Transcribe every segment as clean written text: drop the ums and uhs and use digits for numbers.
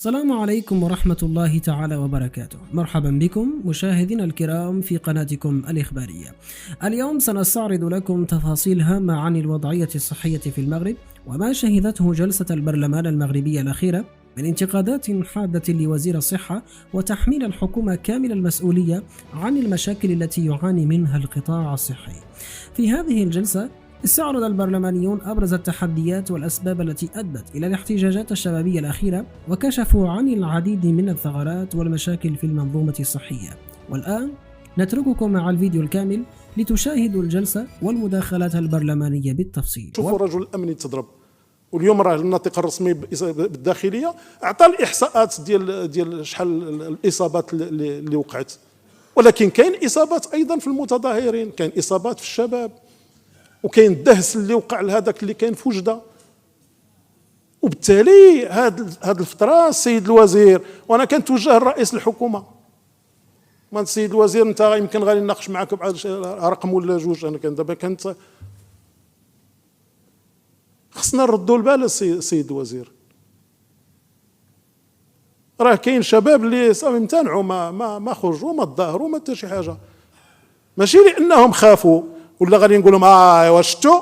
السلام عليكم ورحمة الله تعالى وبركاته. مرحبا بكم مشاهدينا الكرام في قناتكم الإخبارية. اليوم سنستعرض لكم تفاصيل هامة عن الوضعية الصحية في المغرب وما شهدته جلسة البرلمان المغربية الأخيرة من انتقادات حادة لوزير الصحة وتحميل الحكومة كامل المسؤولية عن المشاكل التي يعاني منها القطاع الصحي. في هذه الجلسة استعرض البرلمانيون أبرز التحديات والأسباب التي أدت إلى الاحتجاجات الشبابية الأخيرة، وكشفوا عن العديد من الثغرات والمشاكل في المنظومة الصحية. والآن نترككم مع الفيديو الكامل لتشاهدوا الجلسة والمداخلات البرلمانية بالتفصيل. شوفوا رجل الأمن تضرب، واليوم راه الناطق الرسمي بالداخلية أعطى الإحصاءات ديال شحال الإصابات اللي وقعت، ولكن كاين إصابات أيضا في المتظاهرين، كاين إصابات في الشباب، وكاين الدهس اللي وقع لهذاك اللي كاين في وجده. وبالتالي هاد الفتره السيد الوزير، وانا كنتوجه لرئيس الحكومه، ما السيد الوزير انت يمكن غادي نناقش معك بعد رقم ولا جوج، انا كان دابا كنت خصنا نردوا البال السيد الوزير. راه كاين شباب اللي صافي امتنعوا، ما خرجوا، ما تظاهروا، ما حتى شي حاجه، ماشي لانهم خافوا ولا غادي نقول لهم واش شفتوا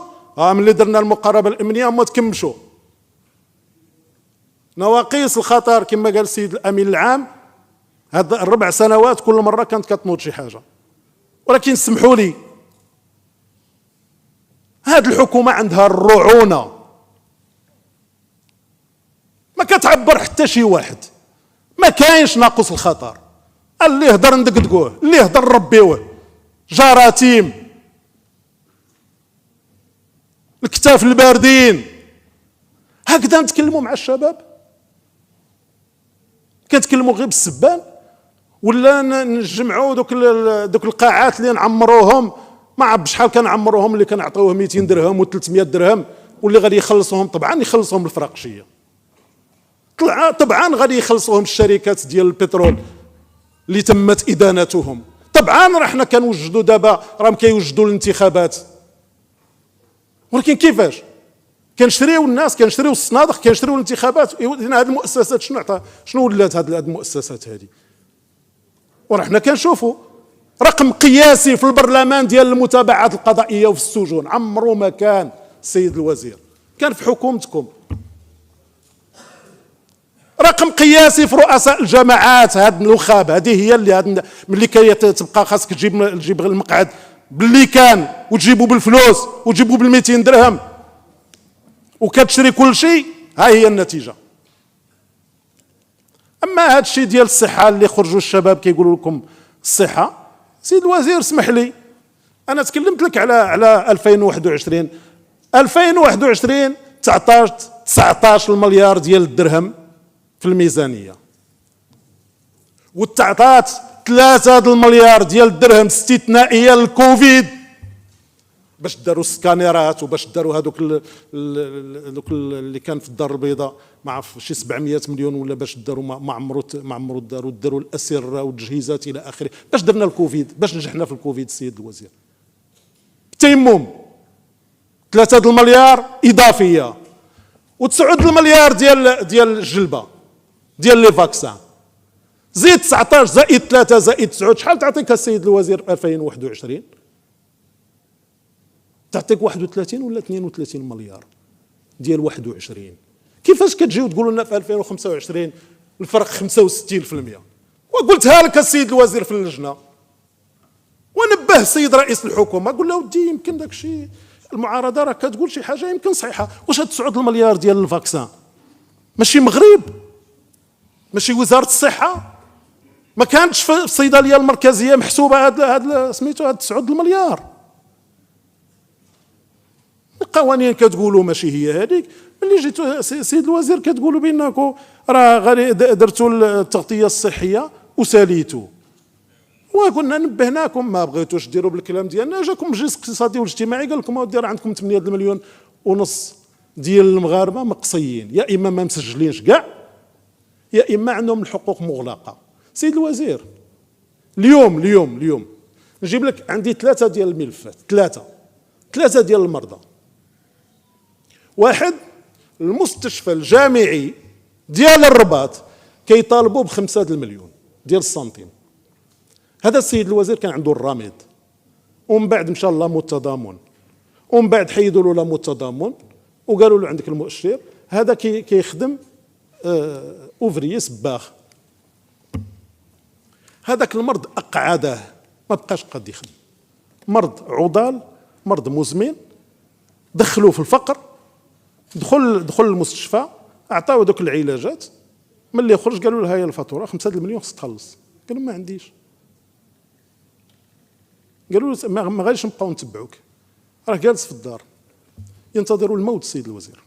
ملي درنا المقاربه الامنيه هما تكمشوا. نواقيس الخطر كما قال السيد الامين العام، هاد 4 سنوات كل مره كانت كتنوض شي حاجه، ولكن سمحوا لي، هاد الحكومه عندها الرعونه، ما كتعبر حتى شي واحد، ما كاينش ناقص الخطر، اللي يهضر ندقدقوه، اللي يهضر نربيوه، جراثيم، الكتاف الباردين. هكذا نتكلموا مع الشباب؟ كنتكلموا غير بالسبان؟ ولا نجمعوا دوك القاعات اللي نعمروهم، ما عرف شحال كنعمروهم، اللي كنعطيوه 200 درهم و300 درهم، واللي غادي يخلصوهم طبعا يخلصوهم الفراقشيه، طبعا غادي يخلصوهم الشركات ديال البترول اللي تمت ادانتهم. طبعا راه حنا كنوجدوا دابا، راهم كيوجدوا الانتخابات، ولكن كيفاش كنشريو الناس، كنشريو الصنادق، كنشريو الانتخابات؟ هذه المؤسسات شنو ولات هذه المؤسسات هذه؟ وراه حنا كنشوفوا رقم قياسي في البرلمان ديال المتابعات القضائيه وفي السجون، عمرو ما كان السيد الوزير، كان في حكومتكم. رقم قياسي في رؤساء الجماعات، هاد النخاب، هذه هي اللي ملي كتبقى خاصك تجيب المقعد باللي كان، وتجيبوا بالفلوس، وتجيبوا بال200 درهم، وكتشري كل شيء. ها هي النتيجه. اما هذا الشيء ديال الصحه اللي خرجوا الشباب كيقولوا لكم الصحه، سيد الوزير اسمح لي، انا تكلمت لك على 2021 19 المليار ديال الدرهم في الميزانيه، وتعطات 3 المليار ديال الدرهم استثنائيه للكوفيد، باش داروا السكانيرات، وباش داروا هذوك اللي كان في الدار البيضاء، ما عرف شي 700 مليون، ولا باش داروا ما عمرو داروا الاسره والتجهيزات الى اخره. باش درنا الكوفيد، باش نجحنا في الكوفيد السيد الوزير؟ بالتيمم 3 المليار اضافيه، و9 المليار ديال الجلبه ديال لي فاكسان، زيد 19 زائد 3 زائد 9، شحال تعطيك السيد الوزير 2021؟ تعطيك 31 ولا 32 مليار ديال 21. كيفاش كتجيو تقولوا لنا في 2025 الفرق 65%؟ وقلتها لك السيد الوزير في اللجنه، ونبه السيد رئيس الحكومه، قول له ودي يمكن داك الشيء، المعارضه راه كتقول شي حاجه يمكن صحيحه، واش هاد 9 المليار ديال الفاكسان ماشي مغرب، ماشي وزاره الصحه؟ ما كانتش في الصيدليه المركزيه محسوبه هاد سميتو هاد 9 المليار؟ القوانين كتقولوا ماشي هي هذيك، ملي جيتوا سيد الوزير كتقولوا بانكم راه غادي درتوا التغطيه الصحيه وساليتوا، وكنا نبهناكم، ما بغيتوش ديروا بالكلام ديالنا، جاكم مجلس اقتصادي واجتماعي قال لكم راه عندكم 8 مليون ونص ديال المغاربه مقصيين، يا اما ما مسجلينش كاع، يا اما عندهم الحقوق مغلقه. سيد الوزير، اليوم نجيب لك، عندي 3 ديال الملفات، 3 ديال المرضى. واحد، المستشفى الجامعي ديال الرباط كيطالبوا ب5 المليون ديال السنتيم. هذا السيد الوزير كان عنده الرميد، ومن بعد مشى لامو التضامن، ومن بعد حيدوا له لامو التضامن وقالوا له عندك المؤشر هذا كيخدم اوفري سباخ. هذاك المرض اقعده، ما بقاش قاد يخدم، مرض عضال، مرض مزمن، دخلوه في الفقر، دخل المستشفى، اعطاوه دوك العلاجات، ملي خرج قالوا له هاي الفاتوره 5 المليون خصك تخلص. قال لهم ما عنديش. قالوا له ما غاديش نبقاو نتبعوك، راه جالس في الدار ينتظروا الموت. السيد الوزير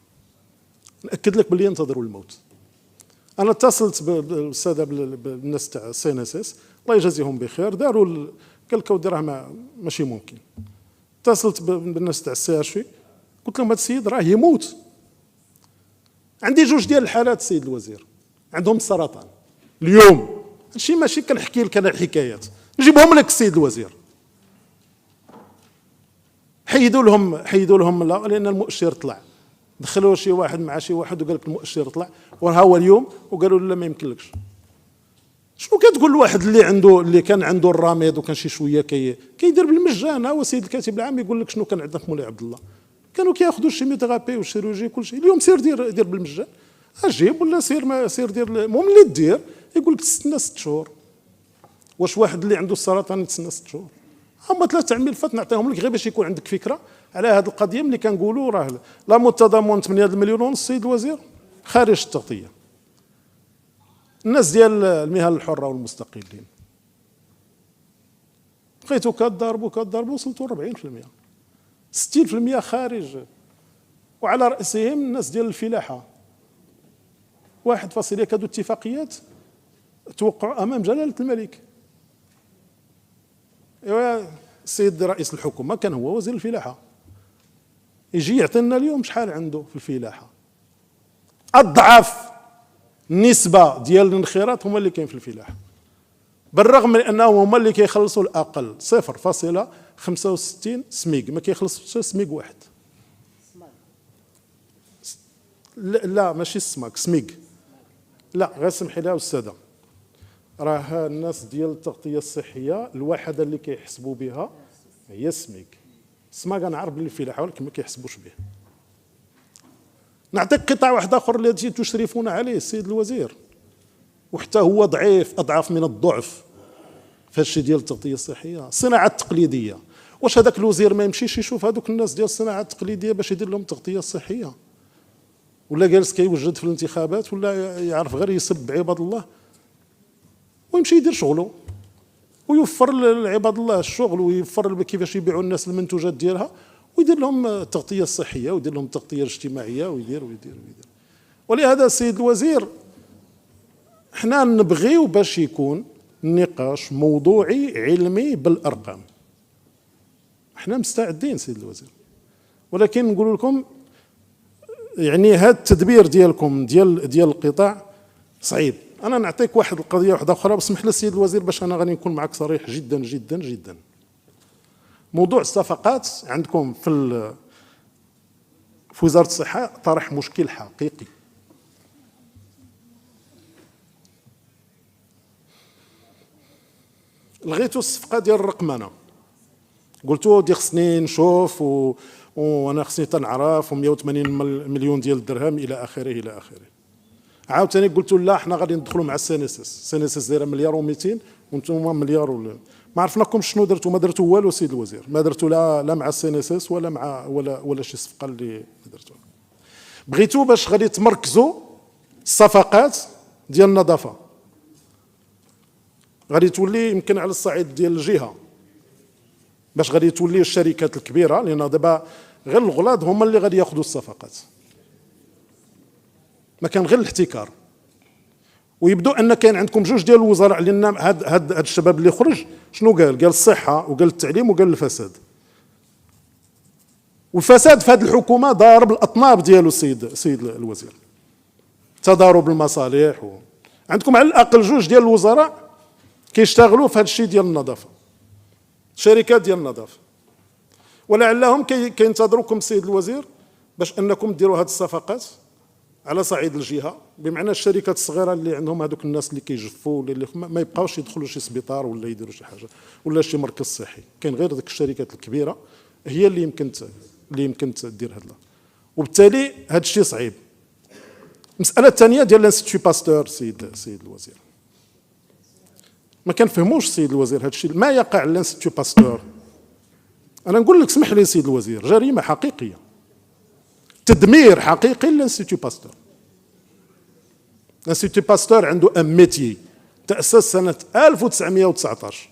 ناكد لك باللي ينتظروا الموت. انا اتصلت بالساده بالناس تاع سي ان اس اس، الله يجازيهم بخير، داروا قال لك اودي راه ماشي ممكن. اتصلت بالناس تاع السي اتش، قلت لهم هذا السيد راه يموت. عندي 2 ديال الحالات السيد الوزير عندهم السرطان اليوم، هادشي ماشي كنحكي لك انا الحكايات، نجيبهم لك السيد الوزير. حيدوا لهم لا، لان المؤشر طلع، دخلوا شي واحد مع شي واحد وقال لك المؤشر طلع، وراه هو اليوم، وقالوا له لا ما يمكنلكش. شنو كتقول لواحد اللي كان عنده الرميد وكان شي شويه كيدير بالمجان؟ هو سيد الكاتب العام يقول لك شنو كان عندنا في مولاي عبد الله، كانوا كياخذوا الشيميوثيرابي والشيروجي كل شيء. اليوم سير دير بالمجان، اجيب ولا سير دير. المهم اللي دير يقول لك تستنى 6 شهور. واش واحد اللي عنده السرطان يتسنى 6 شهور؟ هما 3 ملفات نعطيهم لك غير باش يكون عندك فكره على هذه القضيه. ملي كنقولوا راه لا التضامن 8 مليون ونص السيد الوزير خارج التغطيه. الناس ديال المهن الحره والمستقلين بقيتوا كتضربوا وصلتوا 40%، 60% خارج، وعلى راسهم الناس ديال الفلاحه. 1 يكادوا اتفاقيات توقعوا امام جلاله الملك. ايوا السيد رئيس الحكومه كان هو وزير الفلاحه، يجي يعطينا اليوم شحال عنده في الفلاحه. اضعف النسبه ديال الانخراط هما اللي كاين في الفلاحه، بالرغم من انهم هما اللي كيخلصوا الاقل 0.65 سميك، ما كيخلصوش سميك واحد. لا ماشي السماك، سميك. لا غير سمحي لي استاذه، راه الناس ديال التغطيه الصحيه الوحده اللي كيحسبوا بها هي السميك. السماك انا عارف بلي الفلاحه ولكن ما كيحسبوش به. نعطيك قطاع واحد اخر اللي تشرفون عليه السيد الوزير، وحتى هو ضعيف، اضعف من الضعف في هادشي ديال التغطيه الصحيه، الصناعه التقليديه. واش هذاك الوزير ما يمشيش يشوف هذوك الناس ديال الصناعه التقليديه باش يدير لهم التغطيه الصحيه؟ ولا جالس كيوجد في الانتخابات، ولا يعرف غير يسب عباد الله ويمشي يدير شغله ويوفر لعباد الله الشغل، ويوفر كيفاش يبيعوا الناس المنتوجات ديالها، ويدير لهم التغطيه الصحيه ويدير لهم التغطيه الاجتماعيه ويدير. ولهذا السيد الوزير حنا نبغيو باش يكون النقاش موضوعي علمي بالارقام. حنا مستعدين سيد الوزير، ولكن نقول لكم يعني هذا التدبير ديالكم ديال القطاع صعيب. انا نعطيك واحد القضيه واحده اخرى، بسمح لي السيد الوزير باش انا غادي نكون معك صريح جدا جدا جدا. موضوع الصفقات عندكم في وزاره الصحه طرح مشكل حقيقي. لغيتوا الصفقه ديال الرقمنه، قلتوا دي خصني نشوف وانا خصني تنعرف، و180 مليون ديال الدرهم الى اخره الى اخره. عاوتاني قلتوا لا حنا غادي ندخلوا مع السي ان اس اس. السي ان اس اس دايره 1.2 مليار وانتم مليار ما عرفناكمش شنو درتوا. ما درتوا والو سيد الوزير، ما درتوا لا مع السي ان اس اس ولا مع ولا شي صفقه اللي درتوها. بغيتوا باش غادي تمركزوا الصفقات ديال النظافه، غادي تولي يمكن على الصعيد ديال الجهه، باش غادي تولي الشركات الكبيره، لان دابا غير الغلاظ هما اللي غادي ياخذوا الصفقات، ما كان غير الاحتكار. ويبدو ان كاين عندكم 2 ديال الوزراء، لان هاد الشباب اللي خرج شنو قال الصحه وقال التعليم وقال الفساد. والفساد في هذه الحكومه ضارب الاطناب ديالو سيد الوزير، تضارب المصالح عندكم على الاقل 2 ديال الوزراء كيشتغلوا في هذا الشيء ديال النظافه، شركات ديال النظافه، ولعلهم كينتظروكم السيد الوزير باش انكم ديروا هذه الصفقات على صعيد الجهه، بمعنى الشركات الصغيره اللي عندهم هذوك الناس اللي كيجفوا اللي ما يبقاوش يدخلوا شي سبيطار ولا يديروا شي حاجه ولا شي مركز صحي، كاين غير ذيك الشركات الكبيره هي اللي يمكن تدير هذا. وبالتالي هذا الشيء صعيب. المساله الثانيه ديال الانستيتو باستور سيد الوزير، ما كنفهموش سيد الوزير هذا الشيء ما يقع الانستيتو باستور. انا نقول لك اسمح لي سيد الوزير، جريمه حقيقيه، تدمير حقيقي للانستيتو باستور. الانستيتو باستور عنده ان ميتي تاسس سنه 1919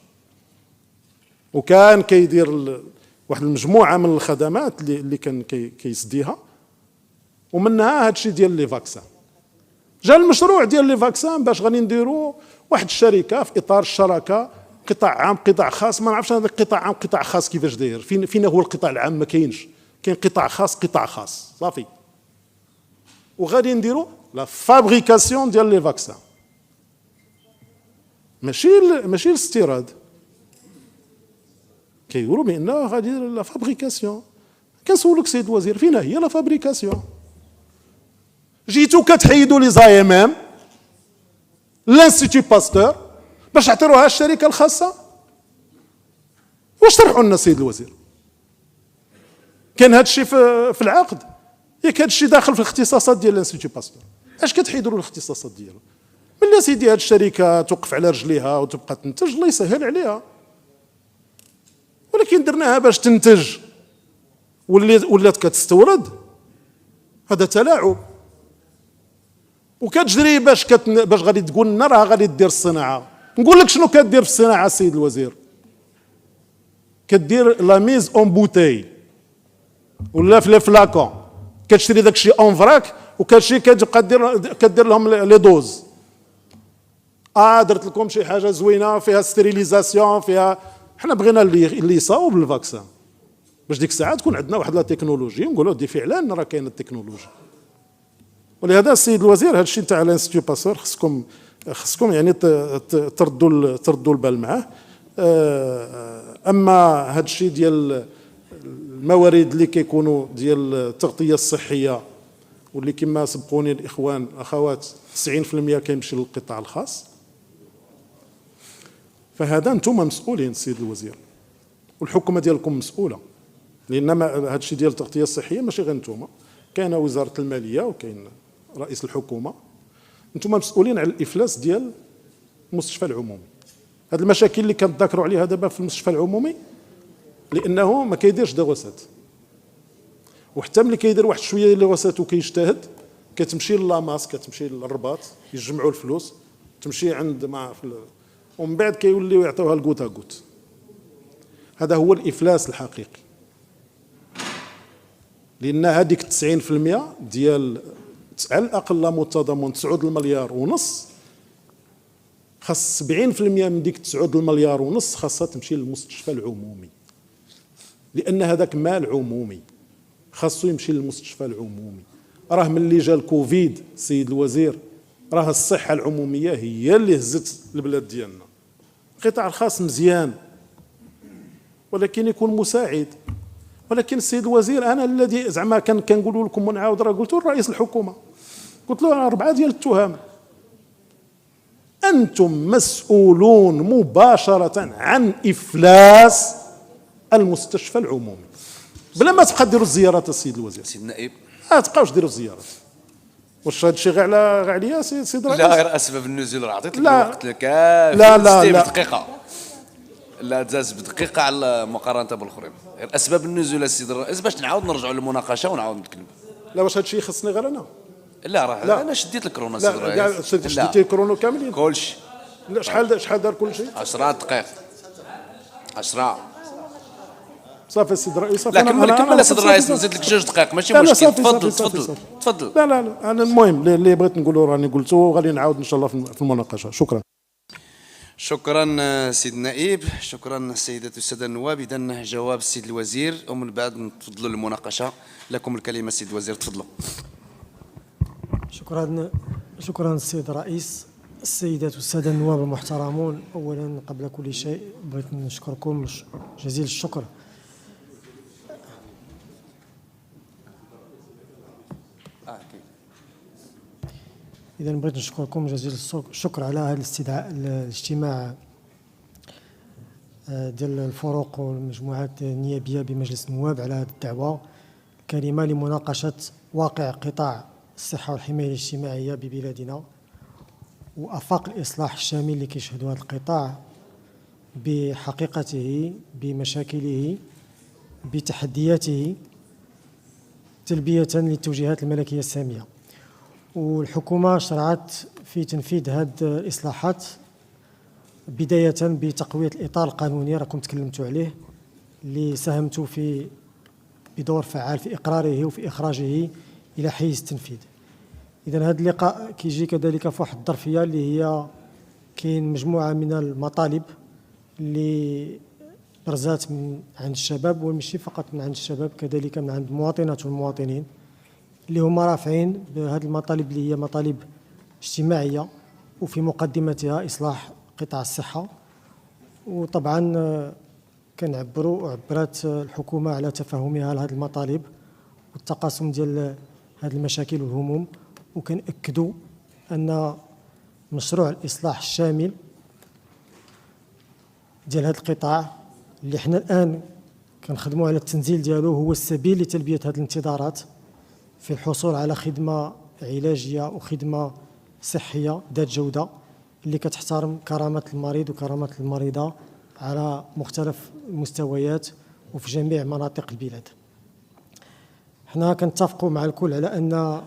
وكان كيدير واحد المجموعه من الخدمات اللي كان كيسديها، ومنها هذا الشيء ديال لي فاكسان. جا المشروع ديال لي فاكسان باش غادي نديروا واحد الشركه في اطار الشراكه، قطاع عام قطاع خاص. ما نعرفش هذا قطاع عام قطاع خاص كيفاش داير، فين هو القطاع العام؟ ما كاينش، كاين قطاع خاص صافي. وغادي نديروا لا فابريكاسيون ديال لي فاكسان، ماشي الاستيراد. كيقولوا بانه غادي لا فابريكاسيون. كنسولك سيد الوزير، فين هي لا فابريكاسيون؟ جيتو كتحيدوا لي زايمام لانستيتو باستور باش تعطيوها الشركه الخاصه. واش طرحوا لنا سيد الوزير؟ كان هذا الشيء في العقد؟ ياك هذا الشيء داخل في الاختصاصات ديال الانستيتو باستور، اش كتحيدوا له الاختصاصات ديالو؟ ملي سيدي هذه الشركه توقف على رجليها وتبقى تنتج، الله يسهل عليها، ولكن درناها باش تنتج ولات كتستورد، هذا تلاعب. وكتجري باش غادي تقول لنا راه غادي دير الصناعه. نقول لك شنو كدير في الصناعه السيد الوزير؟ كدير لا ميز اون بوتاي ولا في لي فلاكون، كتشري داك الشيء اون فراك وكتمشي كتبقى كدير لهم لي دوز. درت لكم شي حاجه زوينه فيها ستيريليزاسيون فيها. حنا بغينا اللي يصاوب الفاكسان باش ديك الساعه تكون عندنا واحد لا تكنولوجي ونقولوا دي فعلا راه كاينه التكنولوجيا. ولهذا السيد الوزير هذا الشيء تاع الانستيتو باستور خصكم يعني تردوا البال معاه. اما هذا الشيء ديال الموارد اللي كيكونوا ديال التغطيه الصحيه واللي كما سبقوني الاخوان اخوات 90% كيمشي للقطاع الخاص، فهذا انتم مسؤولين السيد الوزير، والحكومه ديالكم مسؤوله، لان هذا الشيء ديال التغطيه الصحيه ماشي غير انتم، كاينه وزاره الماليه وكاين رئيس الحكومه. انتم مسؤولين على الافلاس ديال المستشفى العمومي. هذه المشاكل اللي كنتذاكروا عليها دابا في المستشفى العمومي لانه ما كيديرش دواسات، وحتى ملي كيدير واحد شويه ديال الوسات وكيجتهد كتمشي للاماس كتمشي للرباط يجمعوا الفلوس تمشي عند ومن بعد كيوليو يعطيوها الكوتا كوت. هذا هو الافلاس الحقيقي، لان هذيك 90% ديال على الاقل لا متضامن 9 المليار ونص، خاص 70% من ديك 9 المليار ونص خاصها تمشي للمستشفى العمومي، لان هذاك مال عمومي خاصو يمشي للمستشفى العمومي. راه ملي جا الكوفيد سيد الوزير راه الصحه العموميه هي اللي هزت البلاد ديالنا. القطاع الخاص مزيان ولكن يكون مساعد. ولكن السيد الوزير انا الذي زعما كنقول لكم ونعاود راه قلت لرئيس الحكومه، قلت له 4 ديال التهم. انتم مسؤولون مباشره عن افلاس المستشفى العمومي بلا ما تبقى ديروا الزيارات السيد الوزير. سيد النائب تبقاوش ديروا الزيارات. واش هذا الشيء غير عليا سيد الرئيس؟ لا غير اسباب النزول راه عطيت لك الوقت كافي. لا بدقيقه، لا تزاز بدقيقه على مقارنه بالاخرين. غير اسباب النزول السيد الرئيس باش نعاود نرجعوا للمناقشه ونعاود نتكلم. لا واش هذا الشيء خصني غير انا؟ لا راه انا شديت الكورونا السيد الرئيس. لا شديتي الكورونا كاملين كلشي. لا شحال دار كلشي؟ 10 دقائق 10 صافي السيد الرئيس. لا كمل السيد الرئيس، نزيد لك 2 دقائق ماشي مشكل. تفضل. لا انا المهم اللي بغيت نقوله راني قلته وغادي نعاود ان شاء الله في المناقشه. شكرا سيد النائب، شكرا السيدات والساده النواب. اذا جواب السيد الوزير ومن بعد نتفضلوا للمناقشه. لكم الكلمه السيد الوزير، تفضلوا. شكرا السيد الرئيس. السيدات والساده النواب المحترمون، اولا قبل كل شيء بغيت نشكركم جزيل الشكر إذا بغيت نشكركم جزيل الشكر على هذا الاجتماع ديال الفروق والمجموعات النيابية بمجلس النواب على هذه الدعوة الكريمة لمناقشة واقع قطاع الصحة والحماية الاجتماعية ببلادنا وآفاق الإصلاح الشامل اللي كيشهدوا هذا القطاع بحقيقته، بمشاكله، بتحدياته، تلبية للتوجيهات الملكية السامية. والحكومة شرعت في تنفيذ هذه الإصلاحات بداية بتقوية الإطار القانوني راكم تكلمتوا عليه، اللي ساهمتوا بدور فعال في إقراره وفي إخراجه إلى حيز التنفيذ. إذا هذا اللقاء كيجي كذلك في واحد الظرفية اللي هي كاين مجموعة من المطالب اللي برزات من عند الشباب، وماشي فقط من عند الشباب، كذلك من عند المواطنات والمواطنين اللي هما رافعين بهذه المطالب اللي هي مطالب اجتماعية وفي مقدمتها إصلاح قطاع الصحة. وطبعا عبرت الحكومة على تفهمها لهذه المطالب والتقاسم ديال هذه المشاكل والهموم، وكنأكدوا أن مشروع الإصلاح الشامل ديال هذا القطاع اللي حنا الآن كنخدموا على التنزيل ديالو هو السبيل لتلبية هذه الانتظارات في الحصول على خدمة علاجية وخدمة صحية ذات جودة اللي كتحترم كرامة المريض وكرامة المريضة على مختلف المستويات وفي جميع مناطق البلاد. حنا كنتفقوا مع الكل على أن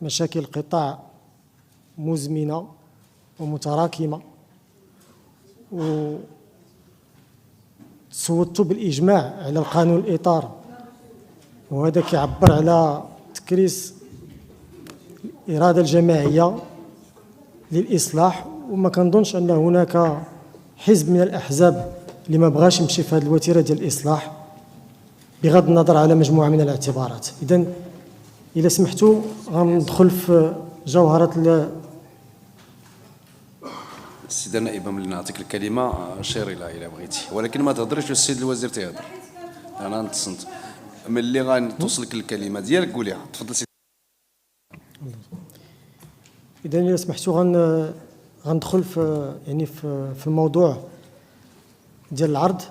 مشاكل القطاع مزمنة ومتراكمة، وصوتوا بالإجماع على القانون الإطار، وهذا كيعبر على تكريس الإرادة الجماعية للإصلاح. وما كنظنش أن هناك حزب من الأحزاب اللي ما بغاش يمشي في هذه الوتيرة ديال الإصلاح بغض النظر على مجموعة من الاعتبارات. إذن إذا سمحتوا غندخل في جوهرة السيدة النائبة، ملي نعطيك الكلمة شير إلى بغيتي، ولكن ما تهضرش السيد الوزير تيهضر. أنا نتصنت ملي غنتوصلك الكلمة ديالك قوليها. تفضل سيدي. إذا إذا سمحتوا غندخل في في الموضوع ديال العرض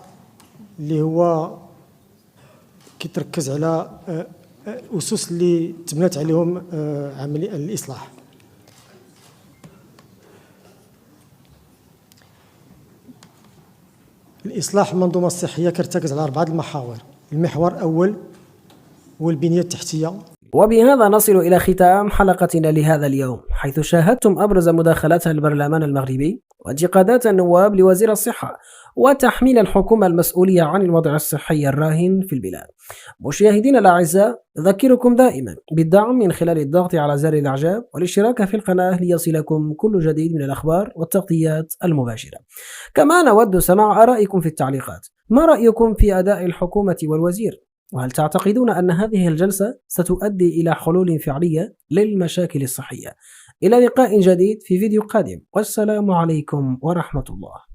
اللي هو كيتركز على الأسس اللي تبنات عليهم عملية الإصلاح. الإصلاح المنظومة الصحية كيرتكز على 4 المحاور. المحور الأول هو البنية التحتية. وبهذا نصل إلى ختام حلقتنا لهذا اليوم، حيث شاهدتم أبرز مداخلات البرلمان المغربي وانتقادات النواب لوزير الصحة وتحميل الحكومة المسؤولية عن الوضع الصحي الراهن في البلاد. مشاهدينا الأعزاء، أذكركم دائما بالدعم من خلال الضغط على زر الإعجاب والاشتراك في القناة ليصلكم كل جديد من الأخبار والتغطيات المباشرة. كما نود سماع آرائكم في التعليقات. ما رأيكم في أداء الحكومة والوزير؟ وهل تعتقدون أن هذه الجلسة ستؤدي إلى حلول فعلية للمشاكل الصحية؟ إلى لقاء جديد في فيديو قادم، والسلام عليكم ورحمة الله.